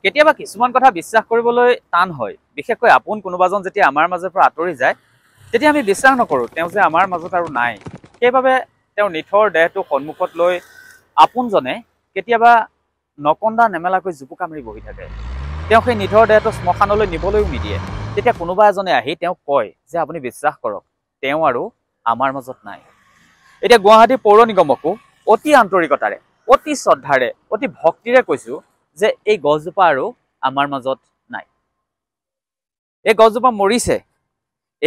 কেতিয়াবা কিছুমান কথা বিশ্বাস কৰিবলৈ টান হয়, বিশেষকৈ আপোন কোনোবাজন যেতিয়া আমাৰ মাজৰ পৰা আঁতৰি যায় তেতিয়া আমি বিশ্বাস নকৰোঁ তেওঁ যে আমাৰ মাজত আৰু নাই। সেইবাবে তেওঁৰ নিথৰ দেহটো সন্মুখত লৈ আপোনজনে কেতিয়াবা নকন্দা নেমেলাকৈ জুপুকা মাৰি বহি থাকে। তেওঁ সেই নিথৰ দেহটো শ্মশানলৈ নিবলৈও নিদিয়ে। তেতিয়া কোনোবা এজনে আহি তেওঁক কয় যে আপুনি বিশ্বাস কৰক তেওঁ আৰু আমাৰ মাজত নাই। এতিয়া গুৱাহাটী পৌৰ নিগমকো অতি আন্তৰিকতাৰে, অতি শ্ৰদ্ধাৰে, অতি ভক্তিৰে কৈছোঁ যে এই গছজোপা আৰু আমাৰ মাজত নাই। এই গছজোপা মৰিছে।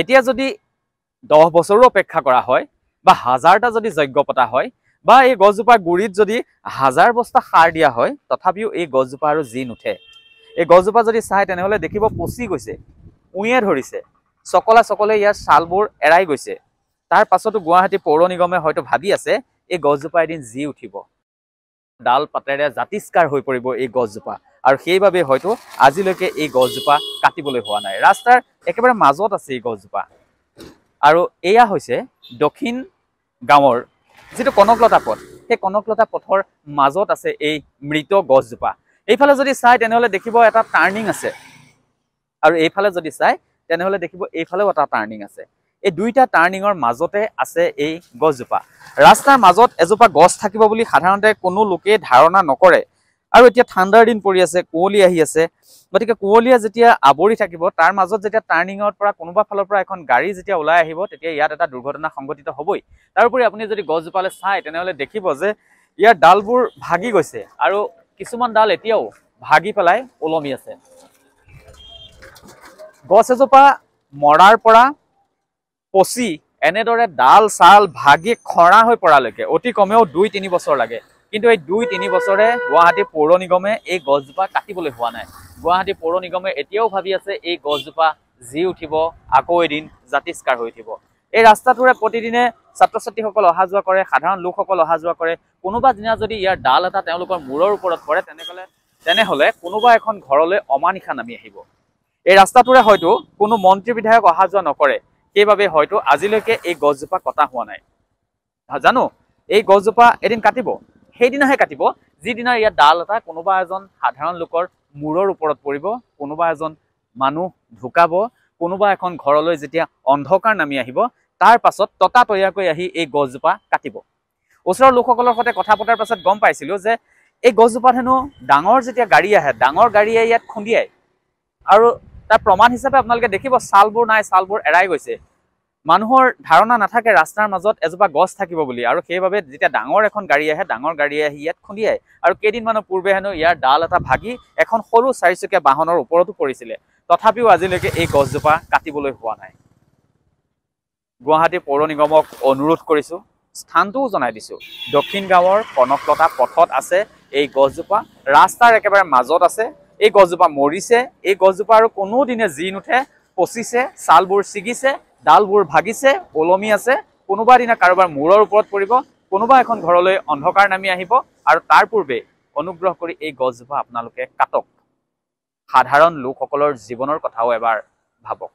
এতিয়া যদি 10 বছৰো অপেক্ষা কৰা হয় বা 1000টা যদি যজ্ঞ পতা হয় বা এই গছজোপাৰ গুৰিত যদি 1000 বস্তা সাৰ দিয়া হয়, তথাপিও এই গছজোপা আৰু জি নুঠে। এই গছজোপা যদি চাই তেনেহ'লে দেখিব পচি গৈছে, উঁয়ে ধৰিছে, চকলা চকলে ইয়াৰ ছালবোৰ এৰাই গৈছে। তাৰ পাছতো গুৱাহাটী পৌৰ নিগমে হয়তো ভাবি আছে এই গছজোপা এদিন জি উঠিব, ডাল পাতেৰে জাতিষ্কাৰ হৈ পৰিব এই গছজোপা, আৰু সেইবাবে হয়তো আজিলৈকে এই গছজোপা কাটিবলৈ হোৱা নাই। ৰাস্তাৰ একেবাৰে মাজত আছে এই গছজোপা, আৰু এয়া হৈছে দক্ষিণ গাঁৱৰ যিটো কনকলতা পথ, সেই কনকলতা পথৰ মাজত আছে এই মৃত গছজোপা। এইফালে যদি চাই তেনেহ'লে দেখিব এটা টাৰ্ণিং আছে, আৰু এইফালে যদি চাই তেনেহ'লে দেখিব এইফালেও এটা টাৰ্ণিং আছে। এই দুইটা টাৰ্ণিঙৰ মাজতে আছে এই গছজোপা। ৰাস্তাৰ মাজত এজোপা গছ থাকিব বুলি সাধাৰণতে কোনো লোকে ধাৰণা নকৰে। আৰু এতিয়া ঠাণ্ডাৰ দিন পৰি আছে, কুঁৱলী আহি আছে, গতিকে কুঁৱলীয়ে যেতিয়া আৱৰি থাকিব তাৰ মাজত যেতিয়া টাৰ্ণিঙৰ পৰা কোনোবা ফালৰ পৰা এখন গাড়ী যেতিয়া ওলাই আহিব তেতিয়া ইয়াত এটা দুৰ্ঘটনা সংঘটিত হ'বই। তাৰোপৰি আপুনি যদি গছজোপালৈ চাই তেনেহ'লে দেখিব যে ইয়াৰ ডালবোৰ ভাগি গৈছে, আৰু কিছুমান ডাল এতিয়াও ভাগি পেলাই ওলমি আছে। গছ এজোপা মৰাৰ পৰা পচি এনেদৰে ডাল চাল ভাগি খৰা হৈ পৰালৈকে অতি কমেও 2-3 বছৰ লাগে। কিন্তু এই 2-3 বছৰে গুৱাহাটী পৌৰ নিগমে এই গছজোপা কাটিবলৈ হোৱা নাই। গুৱাহাটী পৌৰ নিগমে এতিয়াও ভাবি আছে এই গছজোপা জি উঠিব, আকৌ এদিন জাতিষ্কাৰ হৈ উঠিব। এই ৰাস্তাটোৰে প্ৰতিদিনে ছাত্ৰ ছাত্ৰীসকল অহা যোৱা কৰে, সাধাৰণ লোকসকল অহা যোৱা কৰে। কোনোবা দিনা যদি ইয়াৰ ডাল এটা তেওঁলোকৰ মূৰৰ ওপৰত পৰে তেনেহ'লে কোনোবা এখন ঘৰলৈ অমানিশা নামি আহিব। এই ৰাস্তাটোৰে হয়তো কোনো মন্ত্ৰী বিধায়ক অহা যোৱা নকৰে, সেইবাবে হয়তো আজিলৈকে এই গছজোপা কটা হোৱা নাই। জানো এই গছজোপা এদিন কাটিব, সেইদিনাহে কাটিব যিদিনা ইয়াৰ ডাল এটা কোনোবা এজন সাধাৰণ লোকৰ মূৰৰ ওপৰত পৰিব, কোনোবা এজন মানুহ ঢুকাব, কোনোবা এখন ঘৰলৈ যেতিয়া অন্ধকাৰ নামি আহিব, তাৰ পাছত ততাতৈয়াকৈ আহি এই গছজোপা কাটিব। ওচৰৰ লোকসকলৰ সৈতে কথা পতাৰ পাছত গম পাইছিলোঁ যে এই গছজোপাত হেনো ডাঙৰ যেতিয়া গাড়ী আহে, ডাঙৰ গাড়ীয়ে ইয়াত খুন্দিয়ায়, আৰু তাৰ প্ৰমাণ হিচাপে আপোনালোকে দেখিব ছালবোৰ নাই, ছালবোৰ এৰাই গৈছে। মানুহৰ ধাৰণা নাথাকে ৰাস্তাৰ মাজত এজোপা গছ থাকিব বুলি, আৰু সেইবাবে যেতিয়া ডাঙৰ এখন গাড়ী আহে, ডাঙৰ গাড়ীয়ে আহি ইয়াত খুন্দিয়ায়। আৰু কেইদিনমানৰ পূৰ্বে হেনো ইয়াৰ ডাল এটা ভাগি এখন সৰু 4চকীয়া বাহনৰ ওপৰতো পৰিছিলে। তথাপিও আজিলৈকে এই গছজোপা কাটিবলৈ হোৱা নাই। গুৱাহাটী পৌৰ নিগমক অনুৰোধ কৰিছোঁ, স্থানটোও জনাই দিছোঁ, দক্ষিণ গাঁৱৰ কনকলতা পথত আছে এই গছজোপা, ৰাস্তাৰ একেবাৰে মাজত আছে। এই গছজোপা মৰিছে, এই গছজোপা আৰু কোনোদিনে জি নুঠে, পচিছে, ছালবোৰ ছিগিছে, ডালবোৰ ভাগিছে, ওলমি আছে। কোনোবা দিনা কাৰোবাৰ মূৰৰ ওপৰত পৰিব, কোনোবা এখন ঘৰলৈ অন্ধকাৰ নামি আহিব, আৰু তাৰ পূৰ্বে অনুগ্ৰহ কৰি এই গছজোপা আপোনালোকে কাটক। সাধাৰণ লোকসকলৰ জীৱনৰ কথাও এবাৰ ভাবক।